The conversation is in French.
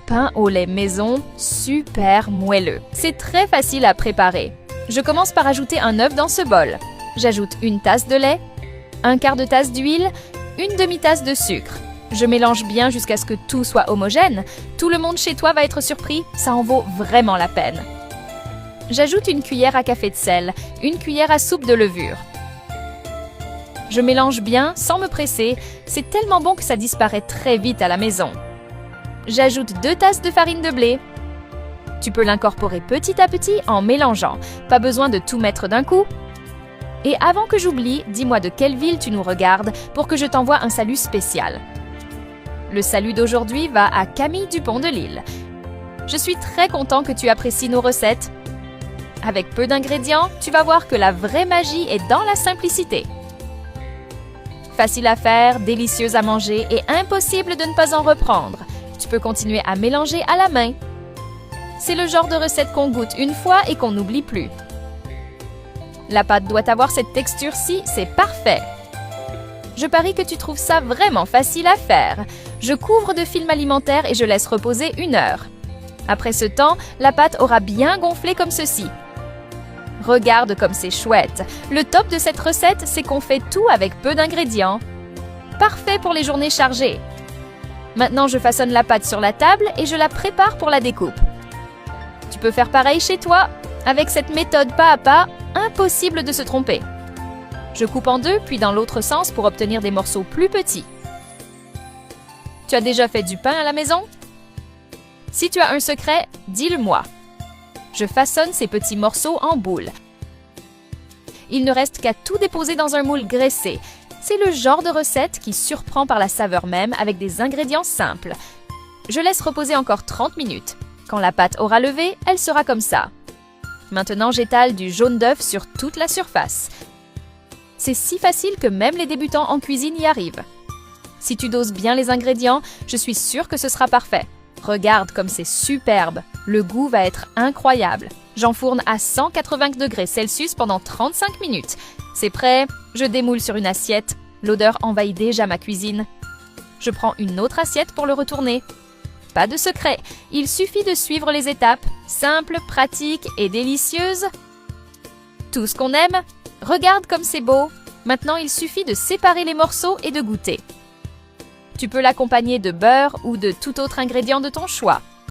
pain au lait maison, super moelleux. C'est très facile à préparer. Je commence par ajouter un œuf dans ce bol. J'ajoute une tasse de lait, un quart de tasse d'huile, une demi-tasse de sucre. Je mélange bien jusqu'à ce que tout soit homogène. Tout le monde chez toi va être surpris, ça en vaut vraiment la peine. J'ajoute une cuillère à café de sel, une cuillère à soupe de levure. Je mélange bien sans me presser, c'est tellement bon que ça disparaît très vite à la maison. J'ajoute 2 tasses de farine de blé. Tu peux l'incorporer petit à petit en mélangeant, pas besoin de tout mettre d'un coup. Et avant que j'oublie, dis-moi de quelle ville tu nous regardes pour que je t'envoie un salut spécial. Le salut d'aujourd'hui va à Camille Dupont de Lille. Je suis très content que tu apprécies nos recettes. Avec peu d'ingrédients, tu vas voir que la vraie magie est dans la simplicité. Facile à faire, délicieuse à manger et impossible de ne pas en reprendre. Tu peux continuer à mélanger à la main. C'est le genre de recette qu'on goûte une fois et qu'on n'oublie plus. La pâte doit avoir cette texture-ci, c'est parfait. Je parie que tu trouves ça vraiment facile à faire. Je couvre de film alimentaire et je laisse reposer 1 heure. Après ce temps, la pâte aura bien gonflé comme ceci. Regarde comme c'est chouette. Le top de cette recette, c'est qu'on fait tout avec peu d'ingrédients. Parfait pour les journées chargées. Maintenant, je façonne la pâte sur la table et je la prépare pour la découpe. Tu peux faire pareil chez toi. Avec cette méthode pas à pas, impossible de se tromper. Je coupe en 2 puis dans l'autre sens pour obtenir des morceaux plus petits. Tu as déjà fait du pain à la maison? Si tu as un secret, dis-le-moi. Je façonne ces petits morceaux en boules. Il ne reste qu'à tout déposer dans un moule graissé. C'est le genre de recette qui surprend par la saveur même avec des ingrédients simples. Je laisse reposer encore 30 minutes. Quand la pâte aura levé, elle sera comme ça. Maintenant, j'étale du jaune d'œuf sur toute la surface. C'est si facile que même les débutants en cuisine y arrivent. Si tu doses bien les ingrédients, je suis sûre que ce sera parfait. Regarde comme c'est superbe. Le goût va être incroyable. J'enfourne à 180 degrés Celsius pendant 35 minutes. C'est prêt, je démoule sur une assiette. L'odeur envahit déjà ma cuisine. Je prends une autre assiette pour le retourner. Pas de secret, il suffit de suivre les étapes. Simples, pratiques et délicieuses. Tout ce qu'on aime. Regarde comme c'est beau. Maintenant, il suffit de séparer les morceaux et de goûter. Tu peux l'accompagner de beurre ou de tout autre ingrédient de ton choix.